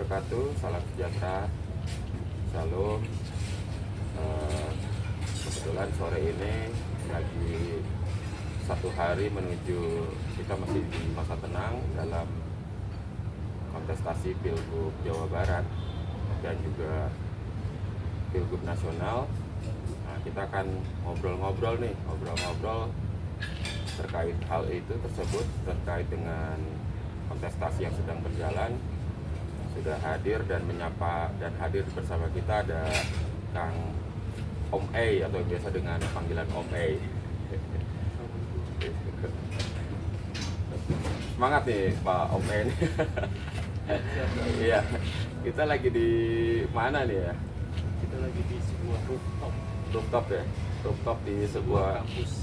wabarakatuh. Salam sejahtera. Shalom. Kebetulan sore ini lagi satu hari menuju, kita masih di masa tenang dalam kontestasi Pilgub Jawa Barat dan juga Pilgub Nasional. Nah, kita akan ngobrol-ngobrol terkait hal itu tersebut, terkait dengan kontestasi yang sedang berjalan. Sudah hadir dan menyapa dan hadir bersama kita ada Kang Om E atau biasa dengan panggilan Om E. Semangat nih Pak Om E. Iya, kita lagi di mana nih ya? Kita lagi di sebuah Rooftop ya, rooftop di sebuah kampus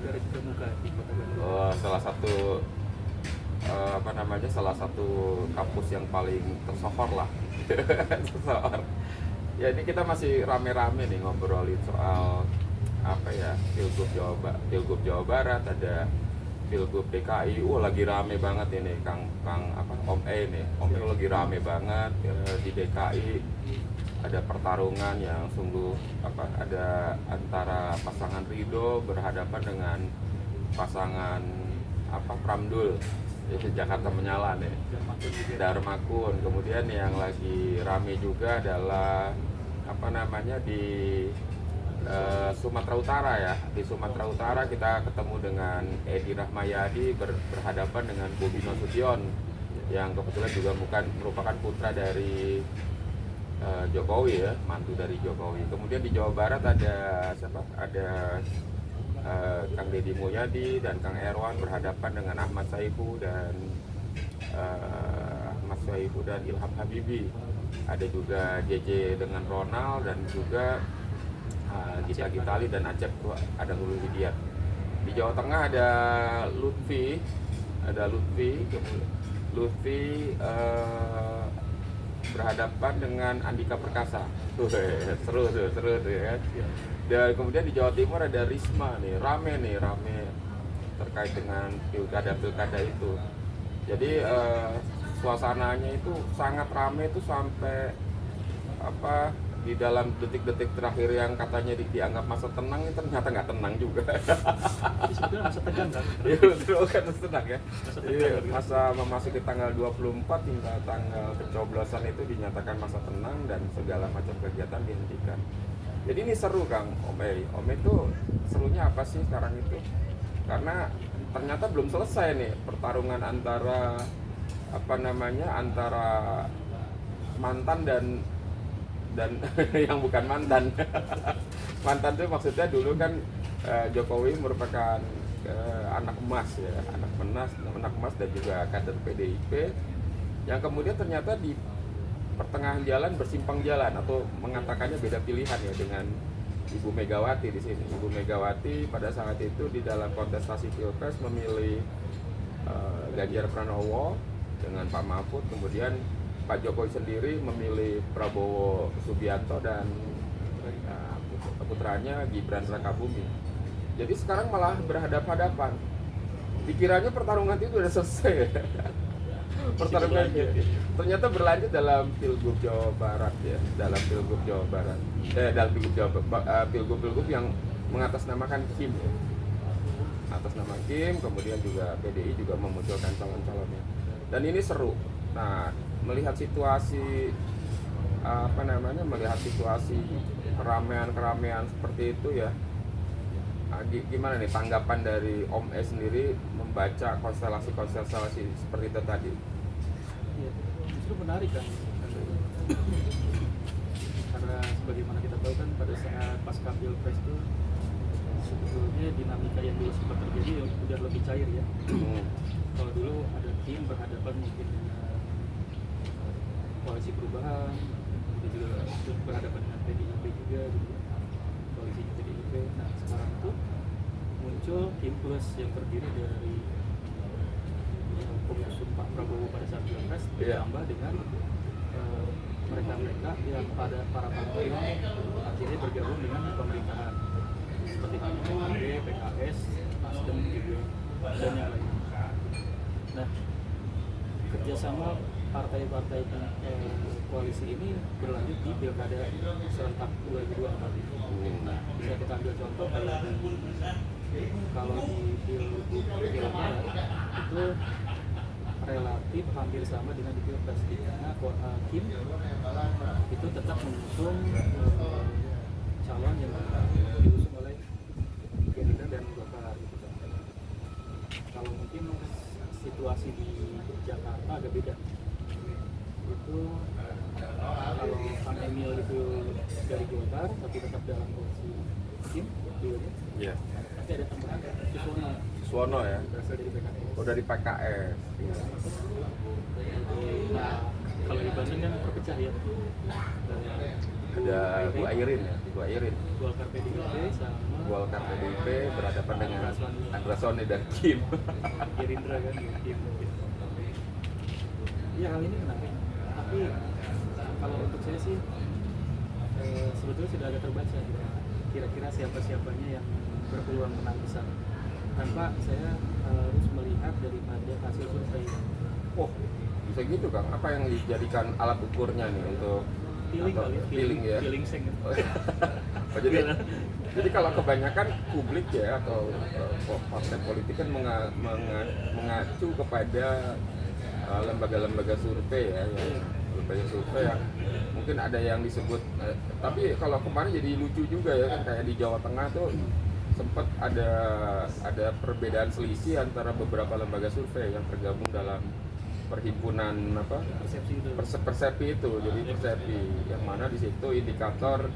terkemuka di Kota Bandung. Oh, salah satu salah satu kampus yang paling tersohor lah. Tersohor. Ya, ini kita masih rame-rame nih ngobrolin soal Pilgub Jawa Barat, ada Pilgub DKI. Lagi rame banget ini Om E nih. Om E lagi rame banget di DKI. Ada pertarungan yang sungguh ada antara pasangan Ridho berhadapan dengan pasangan Pramdul, itu Jakarta Menyala nih, Darmakun. Kemudian yang lagi rame juga adalah di Sumatera Utara ya. Di Sumatera Utara kita ketemu dengan Edi Rahmayadi berhadapan dengan Bobi Nasution yang kebetulan juga merupakan putra dari Jokowi ya, mantu dari Jokowi. Kemudian di Jawa Barat ada siapa? Ada Kang Deddy Mulyadi dan Kang Erwan berhadapan dengan Ahmad Saifu dan Ilham Habibie. Ada juga JJ dengan Ronald dan juga Gita Gitali dan Acep, ada Hulu Widiat. Di Jawa Tengah ada Lutfi berhadapan dengan Andika Perkasa. Seru tuh ya. Dan kemudian di Jawa Timur ada Risma nih, rame terkait dengan pilkada itu. Jadi suasananya itu sangat rame itu sampai di dalam detik-detik terakhir yang katanya dianggap masa tenang, ini ternyata nggak tenang juga. Jadi sebetulnya masa tegang kan? Iya betul kan, tenang ya. Masa memasuki tanggal 24 hingga tanggal pencoblosan itu dinyatakan masa tenang dan segala macam kegiatan dihentikan. Jadi ini seru Kang Om itu serunya apa sih sekarang itu? Karena ternyata belum selesai nih pertarungan antara antara mantan dan yang bukan mantan. Mantan itu maksudnya dulu kan Jokowi merupakan anak emas dan juga kader PDIP yang kemudian ternyata di pertengahan jalan bersimpang jalan atau mengatakannya beda pilihan ya dengan Ibu Megawati di sini. Ibu Megawati pada saat itu di dalam kontestasi Pilpres memilih Ganjar Pranowo dengan Pak Mahfud, kemudian Pak Jokowi sendiri memilih Prabowo Subianto dan putranya Gibran Rakabuming. Jadi sekarang malah berhadapan-hadapan. Dikiranya pertarungan itu sudah selesai. Pertarungan ternyata berlanjut dalam Pilgub Jawa Barat ya, dalam Pilgub yang mengatasnamakan Kim ya. Atas nama Kim, kemudian juga PDI juga memunculkan calon-calonnya. Dan ini seru. Nah, melihat situasi keramaian seperti itu ya, gimana nih tanggapan dari Om E sendiri membaca konstelasi seperti itu tadi? Ya, justru menarik kan, karena sebagaimana kita tahu kan pada saat pasca Pilpres itu sebetulnya dinamika yang dulu sempat terjadi udah lebih cair ya. Kalau dulu ada tim berhadapan mungkin dengan koalisi perubahan, itu juga berhadapan dengan PDIP juga gitu, koalisi PDIP. Nah sekarang itu muncul tim plus yang terdiri dari pengusung Pak Prabowo pada saat Pilpres ditambah dengan mereka-mereka yang pada para partai akhirnya bergabung dengan pemerintahan seperti PKB, PKS, Nasdem juga dan yang lain. Nah kerjasama partai-partai koalisi ini berlanjut di pilkada serentak 2024 ini. Bisa kita ambil contoh kalau di pilkada itu relatif hampir sama dengan di pilpres, karena Kim itu tetap mengusung calon yang diusung oleh Gerindra dan Golkar gitu kan. Kalau mungkin situasi di Jakarta agak beda. Itu kalau Kang Emil itu dari Golkar tapi tetap dalam koalisi Kim dulunya. Iya. Tapi ada tambahan Suwono ya. berasal dari PKS. Oh, dari PKS. Nah, kalau di Banten kan terpecah ya. Ada Bu Airin ya, Bu Airin. Golkar PDIP sama Golkar PDIP berhadapan dengan Andra Sony dan Kim. Gerindra kan Kim. Iya, hal ini menarik. Tapi kalau untuk saya sih sebetulnya sudah agak terbaca gitu. Kira-kira siapa-siapanya yang berpeluang menang besar. Tanpa saya harus melihat daripada hasil survei. Oh, bisa gitu Kang. Apa yang dijadikan alat ukurnya nih untuk Feeling atau kali ya, feeling ya? Feeling seng. Oh, jadi kalau kebanyakan publik ya atau partai politik kan mengacu kepada lembaga-lembaga survei ya, lembaga survei yang mungkin ada yang disebut tapi kalau kemarin jadi lucu juga ya kan, kayak di Jawa Tengah tuh sempat ada perbedaan selisih antara beberapa lembaga survei yang tergabung dalam perhimpunan persepsi itu. Jadi persepsi yang mana di situ indikator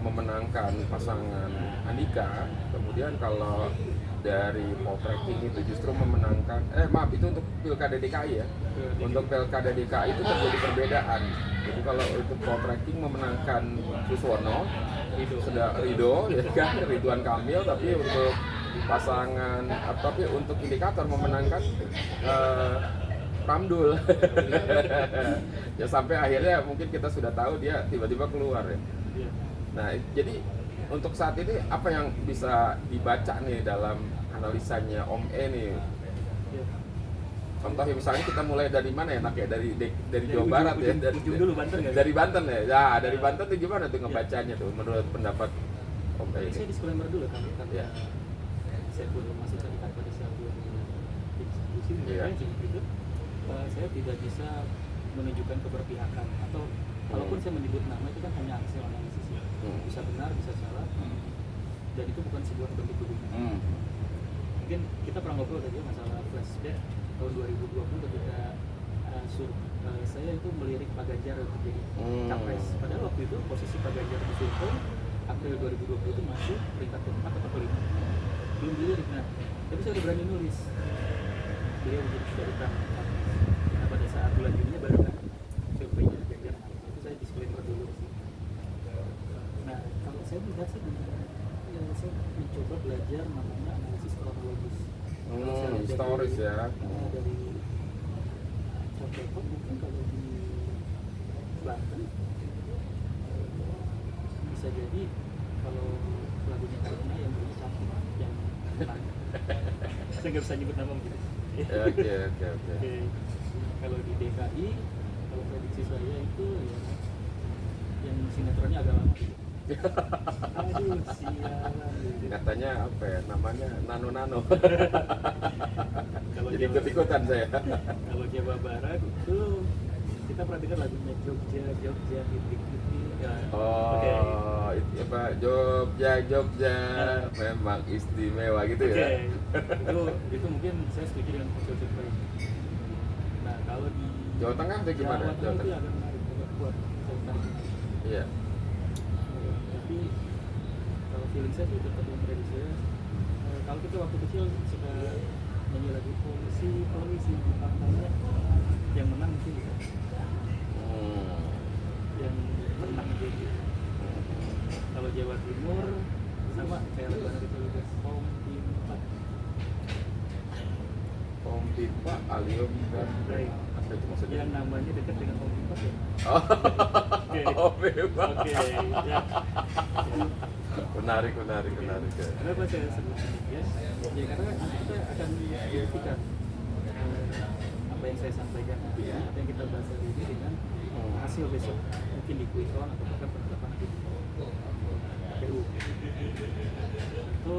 memenangkan pasangan Andika, kemudian kalau dari poltreking itu justru memenangkan itu untuk pilkada DKI ya. Untuk pilkada DKI itu terjadi perbedaan. Jadi kalau untuk poltreking memenangkan Suswono, Ridho ya kan, Ridwan Kamil, tapi untuk pasangan tapi untuk indikator memenangkan Ramdul. Ya sampai akhirnya mungkin kita sudah tahu dia tiba-tiba keluar ya. Nah, jadi untuk saat ini apa yang bisa dibaca nih dalam analisanya Om E nih? Contoh misalnya kita mulai dari mana ya, Nak ya? Dari Jawa Barat ya, dulu Banten ya? Dari Banten ya. Ya, dari Banten tuh gimana tuh ngebacanya tuh menurut pendapat Om E ini? Saya disclaimer dulu kan, Ya. Saya pun masih terikat pada satu institusi gitu. Saya tidak bisa menunjukkan keberpihakan atau kalaupun saya menyebut nama itu kan hanya hasil analisis ya. Bisa benar, bisa salah, dan itu bukan sebuah bentuk tuduhan. Mungkin kita pernah ngobrol tadi masalah flashback tahun 2020 ketika saya itu melirik Pak Ganjar untuk jadi capres. Padahal waktu itu posisi Pak Ganjar di survei April 2020 itu masuk peringkat keempat atau kelima, belum dilirik. Nah, tapi saya udah berani nulis beliau menjadi dari capres. Nah, pada saat bulan Juni baru kan surveinya Ganjar. Itu saya disclaimer dulu sih. Nah, kalau saya melihat sih saya mencoba belajar namanya analisis kronologis. Historis ya. Dari contoh mungkin kalau di Banten bisa jadi kalau lagunya Karina yang bernyanyi cantik yang menang. Saya nggak bisa nyebut nama begitu. Oke. Kalau di DKI, kalau prediksi saya itu ya, yang sinetronnya agak lama gitu. Aduh, sialan. Katanya apa ya, namanya Nano. Kalau Jadi ikut-ikutan saya. Kalau Jawa Barat itu kita pernah dengar lagunya Jogja hitik-hitik ya. Oh, itu apa, Jogja memang istimewa gitu ya. Itu mungkin saya setuju dengan hasil survei. Nah, kalau di Jawa Tengah itu gimana? Jawa Tengah itu agak menarik, agak kuat. Saya tarik. Iya. Tapi kalau feeling saya sih tetap yang prediksi saya. Kalau kita waktu kecil suka nyanyi lagu polisi faktanya yang menang mungkin gitu. Yang menang gitu. Kalau Jawa Timur sama kayak lagu anak itu juga Om Pipa, Alium dan apa itu maksudnya? yang namanya dekat dengan Om Pipa ya. Om Pipa. Oke, ya. Menarik ya. Kenapa saya sebut demikian? Ya karena nanti kita akan verifikasi apa apa yang saya sampaikan Iya. apa yang kita bahas hari ini dengan hasil besok mungkin di quick count atau bahkan penetapan nanti di KPU itu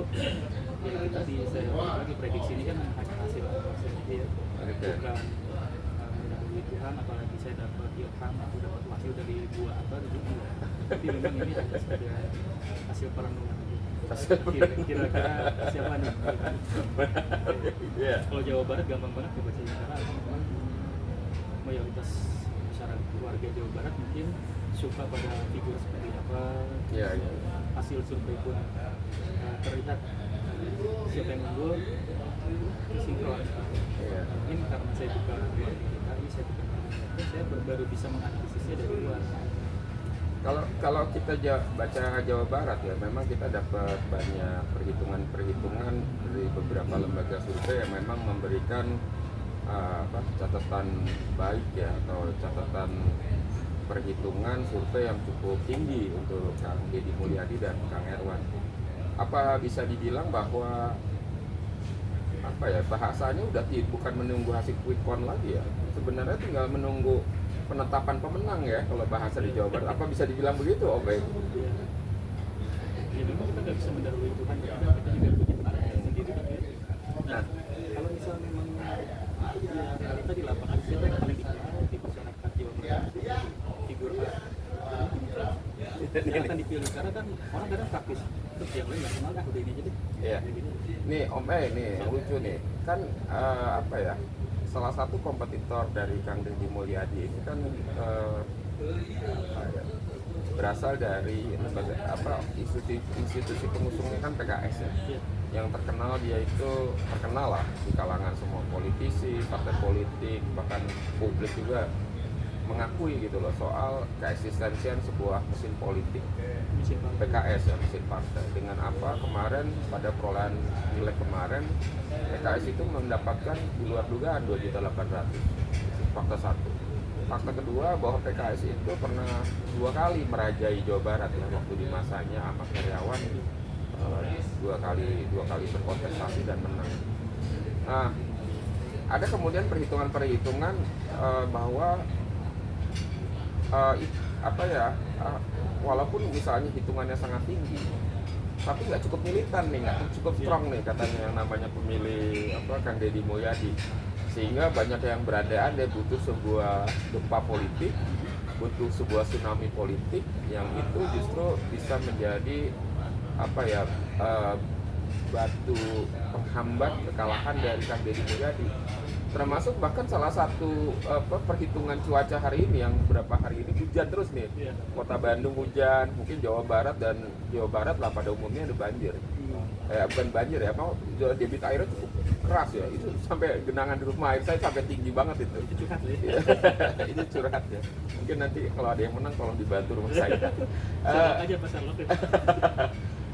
ya kita di saya lagi prediksi ini kan hanya hasil ya Oke. bukan mendahului Tuhan, apalagi saya dapat ilham atau dapat wahyu dari buah apa gitu enggak. Tapi memang ini hanya sekedar hasil perenungan aja. Kira-kira siapa nih? Iya. Kalau Jawa Barat gampang banget dibacanya karena memang mayoritas masyarakat warga Jawa Barat mungkin suka pada figur seperti apa. Iya, iya. Hasil survei pun terlihat siapa yang unggul sinkron. Iya. Mungkin karena saya bukan dari DKI, saya bukan dari saya baru bisa menganalisisnya dari luar. Kalau kita baca Jawa Barat ya, memang kita dapat banyak perhitungan dari beberapa lembaga survei yang memang memberikan catatan baik ya, atau catatan perhitungan survei yang cukup tinggi untuk Kang Deddy Mulyadi dan Kang Herwan. Apa bisa dibilang bahwa bahasanya udah bukan menunggu hasil quick count lagi ya, sebenarnya tinggal menunggu penetapan pemenang ya kalau bahasa di Jawa Barat. Apa bisa dibilang begitu? Oh baik. Ya memang kita nggak bisa mendahului Tuhan, ya kita juga punya partai sendiri. Nah, kalau misal memang ya realita di lapangan siapa yang paling dikenal di masyarakat Jawa Barat figur A yang akan dipilih, karena kan orang kadang praktis terus yang lain nggak kenal kan udah ini aja deh. Iya. Nih Om nih lucu nih kan salah satu kompetitor dari Kang Deddy Mulyadi ini kan berasal dari institusi pengusungnya kan PKS ya. Iya. Yang terkenal lah di kalangan semua politisi, partai politik, bahkan publik juga mengakui gitu loh soal keeksistensian sebuah mesin politik. Mesin partai. PKS ya, mesin partai. Dengan apa kemarin pada perolehan pileg kemarin PKS itu mendapatkan di luar dugaan 2.800.000. Fakta satu. Fakta kedua bahwa PKS itu pernah 2 kali merajai Jawa Barat ya, waktu di masanya Ahmad Heriawan dua kali berkontestasi dan menang. Nah, ada kemudian perhitungan bahwa walaupun misalnya hitungannya sangat tinggi, tapi nggak cukup militan nih, nggak cukup strong nih katanya yang namanya pemilih Kang Deddy Mulyadi, sehingga banyak yang berandai-andai butuh sebuah gempa politik, butuh sebuah tsunami politik yang itu justru bisa menjadi batu penghambat kekalahan dari Kang Deddy Mulyadi. Termasuk bahkan salah satu perhitungan cuaca hari ini yang beberapa hari ini hujan terus nih. Iya. Kota Bandung hujan, mungkin Jawa Barat lah pada umumnya ada banjir. Bukan banjir ya, mau debit airnya cukup keras ya. Itu sampai genangan di rumah air saya sampai tinggi banget itu. Itu curhat ya. Itu curhat ya. Mungkin nanti kalau ada yang menang tolong dibantu rumah saya. Curhat aja pasar lo.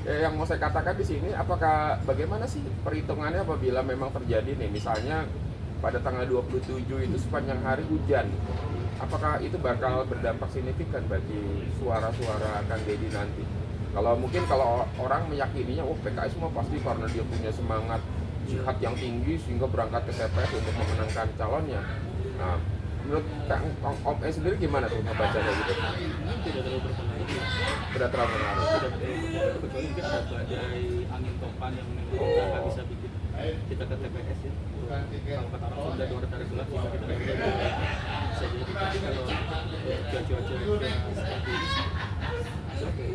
Yang mau saya katakan di sini, bagaimana sih perhitungannya apabila memang terjadi nih, misalnya pada tanggal 27 itu sepanjang hari hujan, apakah itu bakal berdampak signifikan bagi suara-suara Kang Deddy nanti? Kalau orang meyakininya, PKS semua pasti karena dia punya semangat jihad yang tinggi sehingga berangkat ke TPS untuk memenangkan calonnya. Nah, menurut Om sendiri gimana tuh membacanya gitu? Tidak terlalu berpengaruh. Tidak terlalu menarik. Tidak terlalu berpengaruh, kecuali mungkin ada badai angin topan yang nggak bisa bikin kita ke TPS ya. Kalau kata orang Sunda dua hari gelap bisa kita bisa jadi. Tapi kalau cuaca seperti ini oke.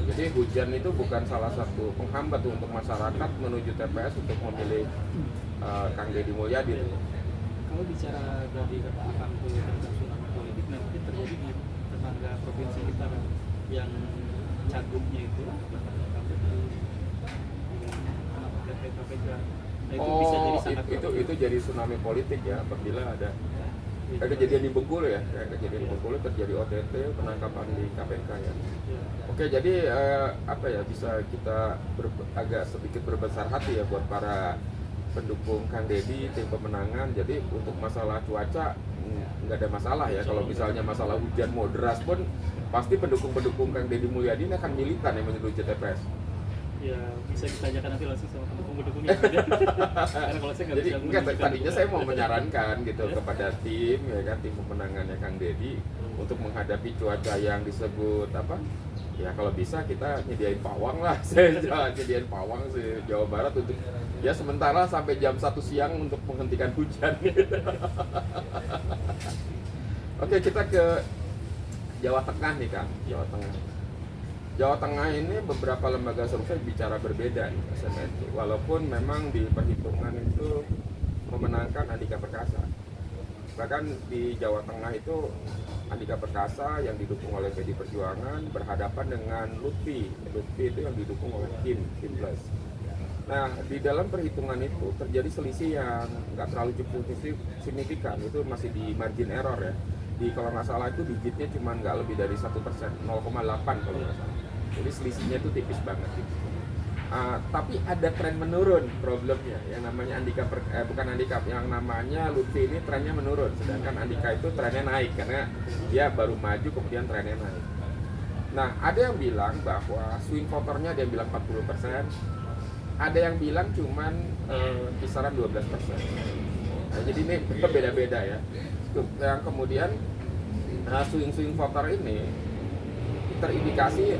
Jadi hujan itu bukan salah satu penghambat untuk masyarakat menuju TPS untuk memilih Kang Deddy Mulyadi. Kalau bicara dari kata akan tentang tsunami politik, nah mungkin terjadi di tetangga provinsi kita kan, yang cagupnya itu KPK. Nah, itu bisa jadi sangat itu jadi tsunami politik ya apabila ada kejadian di Bengkulu ya, kejadian di Bengkulu terjadi OTT penangkapan di KPK ya. Oke, jadi bisa kita agak sedikit berbesar hati ya buat para pendukung Kang Deddy, tim pemenangan. Jadi untuk masalah cuaca nggak ada masalah ya. Kalau misalnya masalah hujan mau deras pun pasti pendukung Kang Deddy Mulyadi ini akan militan yang menuju TPS. Ya bisa ditanyakan nanti langsung sama pendukung yang ada. Karena kalau saya nggak Jadi bisa enggak, menunjukkan tadinya itu. saya mau menyarankan gitu kepada tim ya kan, tim pemenangannya Kang Deddy untuk menghadapi cuaca yang disebut apa? Ya kalau bisa kita nyediain pawang lah. Saya nyediain pawang di Jawa Barat untuk ya sementara sampai jam 1 siang untuk menghentikan hujan. Oke, kita ke Jawa Tengah nih Kang, Jawa Tengah. Jawa Tengah ini beberapa lembaga survei bicara berbeda nih SMRC, walaupun memang di perhitungan itu memenangkan Andika Perkasa. Bahkan di Jawa Tengah itu Andika Perkasa yang didukung oleh PDI Perjuangan berhadapan dengan Lutfi. Lutfi itu yang didukung oleh Kim Plus. Nah, di dalam perhitungan itu terjadi selisih yang nggak terlalu cukup signifikan, itu masih di margin error ya. Di kalau nggak salah itu digitnya cuma nggak lebih dari 1%, 0,8 kalau nggak salah. Jadi selisihnya itu tipis banget gitu. Tapi ada tren menurun problemnya yang namanya bukan Andika, yang namanya Lutfi ini trennya menurun, sedangkan Andika itu trennya naik karena dia baru maju kemudian trennya naik. Nah, ada yang bilang bahwa swing voternya dia bilang 40%, ada yang bilang cuman kisaran 12%. Nah, jadi ini beda-beda ya. Yang kemudian swing voter ini terindikasi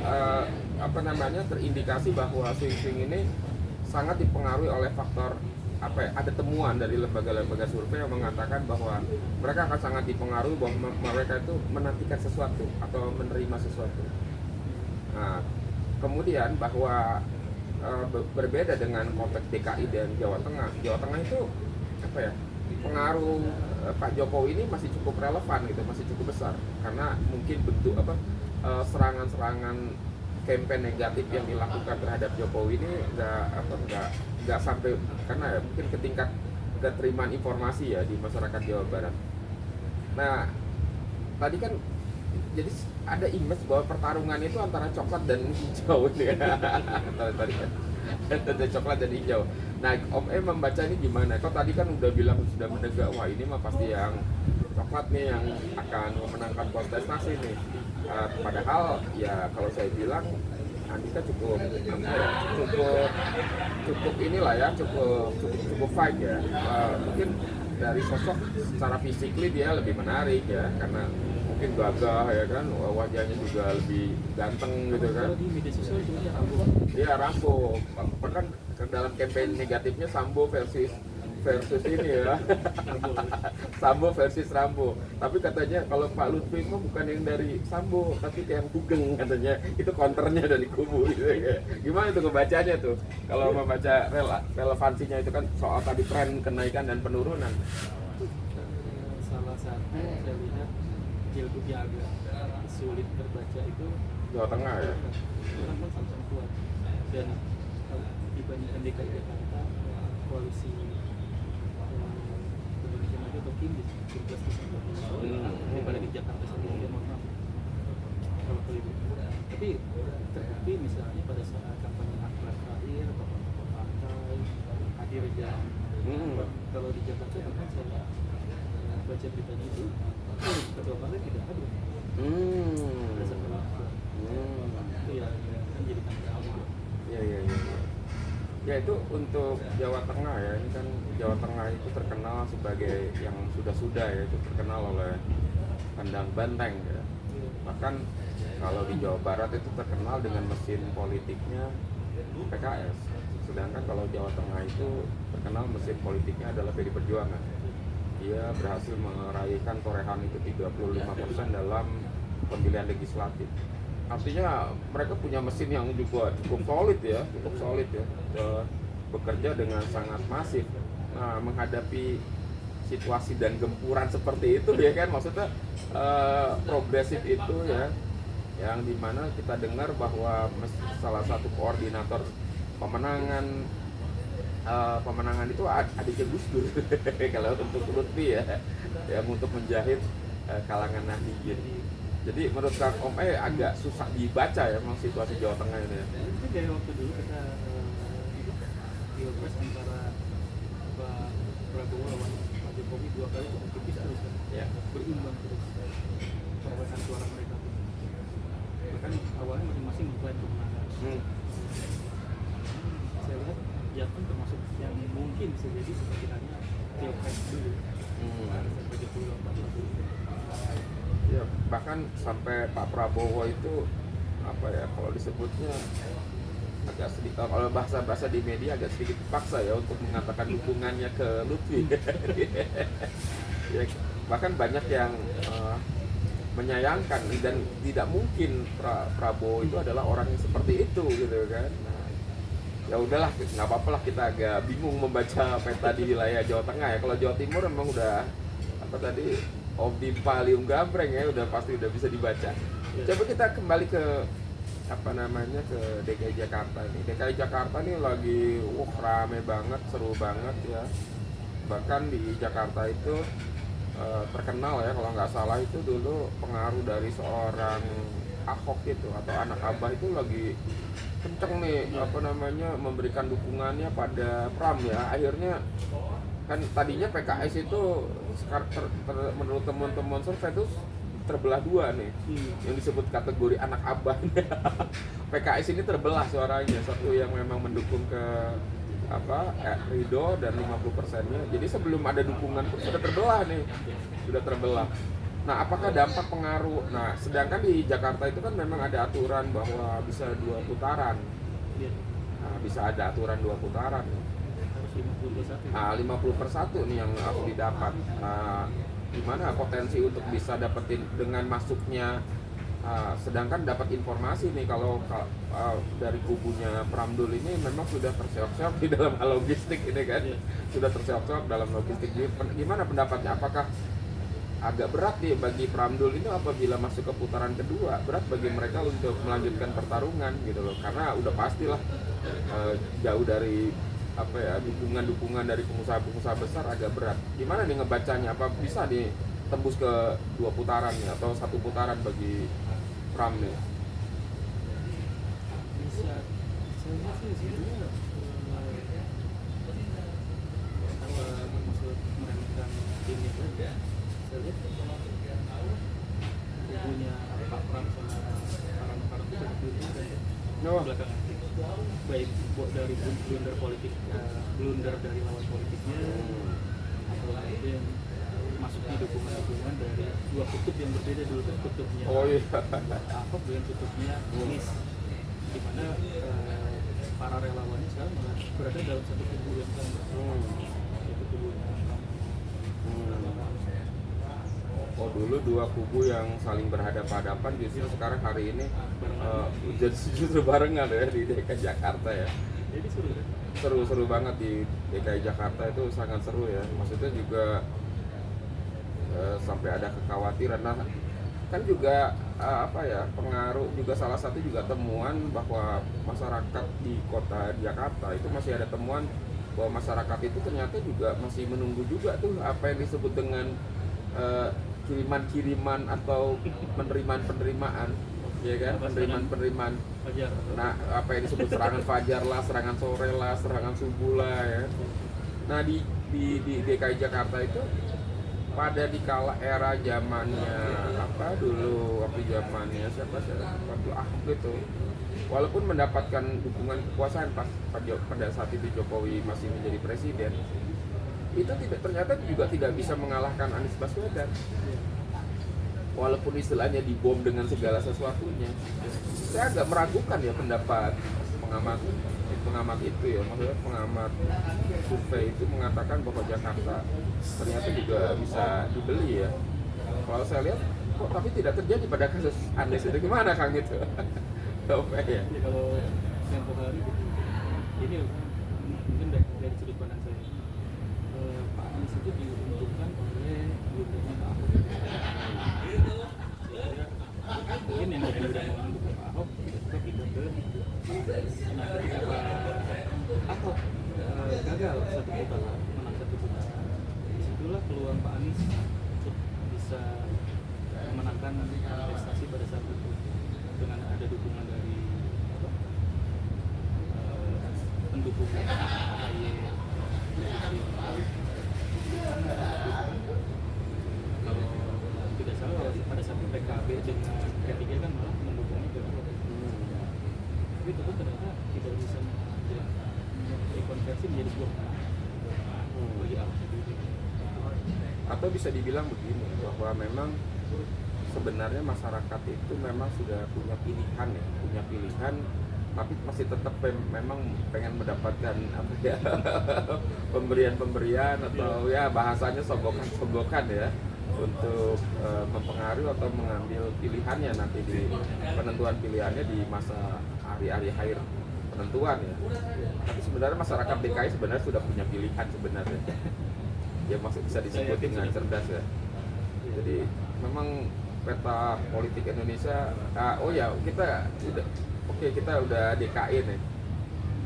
terindikasi bahwa swing ini sangat dipengaruhi oleh faktor apa ya, ada temuan dari lembaga-lembaga survei yang mengatakan bahwa mereka akan sangat dipengaruhi bahwa mereka itu menantikan sesuatu atau menerima sesuatu. Nah, kemudian bahwa berbeda dengan konteks DKI dan Jawa Tengah. Jawa Tengah itu apa ya, pengaruh Pak Jokowi ini masih cukup relevan gitu, masih cukup besar karena mungkin bentuk serangan-serangan campaign negatif yang dilakukan terhadap Jokowi ini nggak sampai, karena ya mungkin ke tingkat keterimaan informasi ya di masyarakat Jawa Barat. Nah, tadi kan jadi ada image bahwa pertarungan itu antara coklat dan hijau ya. Tadi kan ada coklat dan hijau. Nah, Om membaca ini gimana? Kok tadi kan udah bilang sudah menegak, wah ini mah pasti yang coklat nih yang akan memenangkan kontestasi nih. Padahal ya kalau saya bilang Andika cukup inilah ya, cukup fight ya. Mungkin dari sosok secara fisikly dia lebih menarik ya, karena mungkin gagah ya kan, wajahnya juga lebih ganteng gitu kan. Kalau di media sosial sebenarnya Rambo. Dia Rambo, bahkan dalam campaign negatifnya Sambo versus ini ya. Sambo versus Rambo. Tapi katanya kalau Pak Lutfi itu bukan yang dari Sambo, tapi yang Hugeng katanya. Itu counternya dari kubu gitu ya. Gimana tuh kebacanya tuh? Kalau membaca relevansinya itu kan soal tadi tren kenaikan dan penurunan. Salah satu saya lihat pilgub yang agak sulit terbaca itu Jawa Tengah ya. kan sama-sama kuat, dan dibandingkan DKI Jakarta koalisi Indonesia Maju atau Kim plus daripada di Jakarta sendiri ya, mohon maaf kalau itu. Tapi terbukti misalnya pada saat kampanye akbar terakhir tokoh-tokoh partai hadir aja. Kalau di Jakarta bahkan saya baca beritanya itu ketua partai tidak hadir. Berdasarkan akbar. Itu ya menjadi tanggung jawab. Iya. Ya itu untuk Jawa Tengah ya, ini kan Jawa Tengah itu terkenal sebagai yang sudah ya, itu terkenal oleh kandang banteng ya. Bahkan kalau di Jawa Barat itu terkenal dengan mesin politiknya PKS, sedangkan kalau Jawa Tengah itu terkenal mesin politiknya adalah PDI Perjuangan. Dia berhasil meraihkan torehan itu 35% dalam pemilihan legislatif. Artinya mereka punya mesin yang juga cukup solid ya, bekerja dengan sangat masif. Nah, menghadapi situasi dan gempuran seperti itu ya kan, maksudnya progresif itu ya, yang dimana kita dengar bahwa salah satu koordinator pemenangan itu adiknya Gus Dur kalau untuk Lutfi ya, yang untuk menjahit kalangan Nahdliyin. Jadi menurut Kang Om agak susah dibaca ya memang situasi Jawa Tengah ini ya. Itu dari waktu dulu kita pilpres antara Pak Prabowo lawan Pak Jokowi 2 kali cukup tipis terus kan, Ya. berimbang terus perolehan suara mereka. Bahkan awalnya masing-masing mengklaim kemenangan. Jateng termasuk yang mungkin bisa jadi seperti hanya pilpres dulu sebagai peluang Pak Prabowo. Ya, bahkan sampai Pak Prabowo itu apa ya, kalau disebutnya agak sedikit, kalau bahasa di media agak sedikit paksa ya untuk mengatakan dukungannya ke Lutfi. Ya, bahkan banyak yang menyayangkan dan tidak mungkin Prabowo itu adalah orang yang seperti itu gitu kan. Nah, ya udahlah, nggak apa-apa lah, kita agak bingung membaca peta di wilayah Jawa Tengah ya. Kalau Jawa Timur memang udah apa tadi, Palium Gambreng ya, udah pasti udah bisa dibaca. Coba kita kembali ke apa namanya, ke DKI Jakarta ini. DKI Jakarta ini lagi rame banget, seru banget ya. Bahkan di Jakarta itu terkenal ya, kalau nggak salah itu dulu pengaruh dari seorang Ahok itu atau anak Abah itu lagi kenceng nih apa namanya, memberikan dukungannya pada Pram ya. Akhirnya kan tadinya PKS itu menurut teman-teman survei itu terbelah dua nih, yang disebut kategori anak Abah. PKS ini terbelah suaranya, satu yang memang mendukung ke Ridho dan 50%-nya. Jadi sebelum ada dukungan pun sudah terbelah nih, sudah terbelah. Nah, apakah dampak pengaruh? Nah, sedangkan di Jakarta itu kan memang ada aturan bahwa bisa 2 putaran. Nah, bisa ada aturan 2 putaran. Harus 50+1. Nah, 50/1 nih yang harus didapat. Nah, gimana potensi untuk bisa dapetin dengan masuknya? Sedangkan dapat informasi nih kalau dari kubunya Pramdul ini memang sudah terseok-seok di dalam hal logistik ini kan, sudah terseok-seok dalam logistik. Gimana pendapatnya? Apakah agak berat nih bagi Pramdul ini apabila masuk ke putaran kedua, berat bagi mereka untuk melanjutkan pertarungan gitu loh, karena udah pastilah jauh dari apa ya, dukungan dari pengusaha-pengusaha besar agak berat. Gimana nih ngebacanya? Apa bisa ditembus ke 2 putaran nih, atau 1 putaran bagi Pram nih? Bisa, saya lihat sih sebenarnya apa maksud meremehkan timnya saja. Saya lihat kubunya Pak Pram sama para itu berdua belakangan, baik dari blunder dari lawan politiknya atau kemudian masuknya dukungan dari 2 kutub yang berbeda dulu kan, kutubnya Ahok dengan kutubnya Anies, di mana para relawannya sekarang berada dalam satu kubu yang sama, yaitu kubunya Oh, dulu 2 kubu yang saling berhadapan-hadapan, justru sekarang hari ini justru barengan ya di DKI Jakarta ya. Jadi seru kan? Seru banget di DKI Jakarta, itu sangat seru ya. Maksudnya juga sampai ada kekhawatiran. Nah, kan juga apa ya, pengaruh juga, salah satu juga temuan bahwa masyarakat di kota Jakarta itu masih ada temuan bahwa masyarakat itu ternyata juga masih menunggu juga tuh apa yang disebut dengan kiriman-kiriman atau penerimaan, ya kan, penerimaan. Fajar. Nah, apa yang disebut serangan fajar lah, serangan sore lah, serangan subuh lah ya. Nah, di DKI Jakarta itu pada dikala era zamannya apa dulu, waktu zamannya siapa waktu Ahok itu, walaupun mendapatkan dukungan kekuasaan pada saat itu Jokowi masih menjadi presiden, itu ternyata juga tidak bisa mengalahkan Anies Baswedan, walaupun istilahnya dibom dengan segala sesuatunya. Saya agak meragukan ya pendapat pengamat itu ya, maksudnya pengamat survei itu mengatakan bahwa Jakarta ternyata juga bisa dibeli ya. Kalau saya lihat kok tapi tidak terjadi pada kasus Anies itu, gimana Kang gitu? Apa ya? Kalau tempo hari ini mungkin dari sudut pandang saya, Pak Anies itu diuntungkan oleh blundernya Pak Ahok. Mungkin yang udah mendukung Pak Ahok tiba-tiba pindah ke, nah ketika Pak Ahok gagal 1 putaran, menang 1 putaran, disitulah peluang Pak Anies untuk bisa memenangkan kontestasi pada saat itu dengan ada dukungan dari pendukung AHY. Kalau tidak salah pada saat PKB dengan P3 kan malah mendukungnya ke Ahok. Tapi itu pun ternyata tidak bisa menghasilkan dikonversi menjadi sebuah bagi Ahok sendiri. Atau bisa dibilang begini, bahwa memang sebenarnya masyarakat itu memang sudah punya pilihan ya, punya pilihan, tapi masih tetap memang pengen mendapatkan apa ya, pemberian atau ya bahasanya sogokan ya, untuk mempengaruhi atau mengambil pilihannya nanti di penentuan pilihannya di masa hari-hari akhir penentuan ya. Tapi sebenarnya masyarakat DKI sebenarnya sudah punya pilihan sebenarnya. Ya maksud bisa disebut dengan cerdas ya. Jadi memang peta politik Indonesia, oh ya kita udah kita udah DKI nih.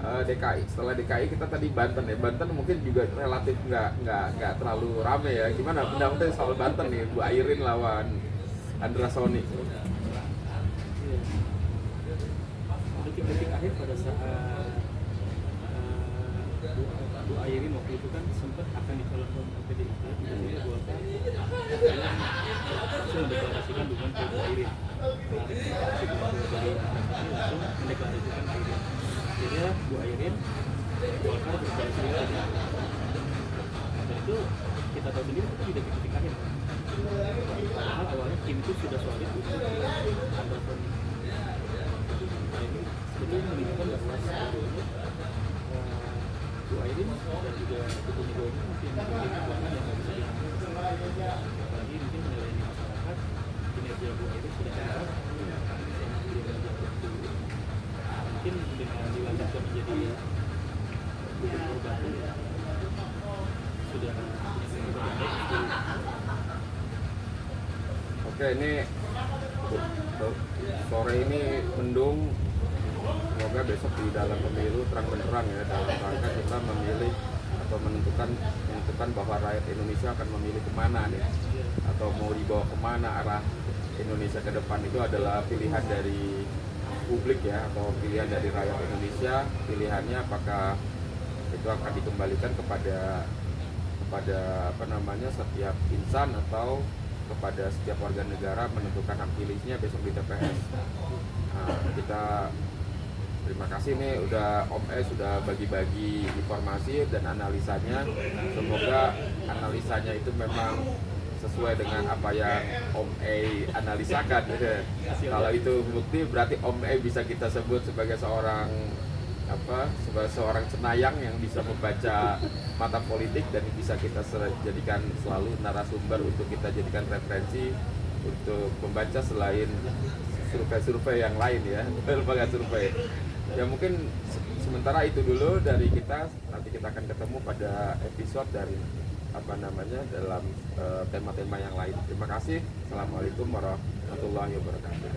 DKI, setelah DKI kita tadi Banten ya. Banten mungkin juga relatif nggak terlalu rame ya. Gimana pendapatnya soal Banten nih, Bu Airin lawan Andra Soni? Detik-detik akhir pada saat Bu Airin waktu itu kan sempat akan dicalonkan ke PDIP, tiba-tiba Golkar langsung mendeklarasikan dukungan ke Bu Airin. Dari langsung mendeklarasikan Airin. Jadi Bu Airin, Golkar berkoalisi dengan PDIP. Dan itu kita tahu sendiri itu di detik-detik akhir. Padahal awalnya tim itu sudah solid untuk Andra Soni. Jadi menunjukkan bahwa sebetulnya Bu Airin dan juga kubu Megawati mungkin memiliki kekuatan yang nggak bisa diambil. Apalagi mungkin melayani masyarakat, kinerja Bu Airin sudah hebat, mungkin dengan dilanjutkan menjadi gubernur Banten sudah punya kinerja yang baik. Oke, ini sore ini mendung. Semoga besok di dalam pemilu terang benderang ya, dalam rangka kita memilih atau menentukan bahwa rakyat Indonesia akan memilih kemana nih, atau mau dibawa kemana arah Indonesia ke depan. Itu adalah pilihan dari publik ya, atau pilihan dari rakyat Indonesia. Pilihannya apakah itu akan dikembalikan kepada apa namanya setiap insan atau kepada setiap warga negara menentukan hak pilihnya besok di TPS. Nah, kita terima kasih nih udah Om E sudah bagi-bagi informasi dan analisanya. Semoga analisanya itu memang sesuai dengan apa yang Om E analisakan. Kalau itu bukti berarti Om E bisa kita sebut sebagai seorang cenayang yang bisa membaca mata politik dan bisa kita jadikan selalu narasumber untuk kita jadikan referensi untuk membaca selain survei-survei yang lain ya, lembaga survei. Ya mungkin sementara itu dulu dari kita, nanti kita akan ketemu pada episode dari dalam tema-tema yang lain. Terima kasih. Assalamualaikum warahmatullahi wabarakatuh.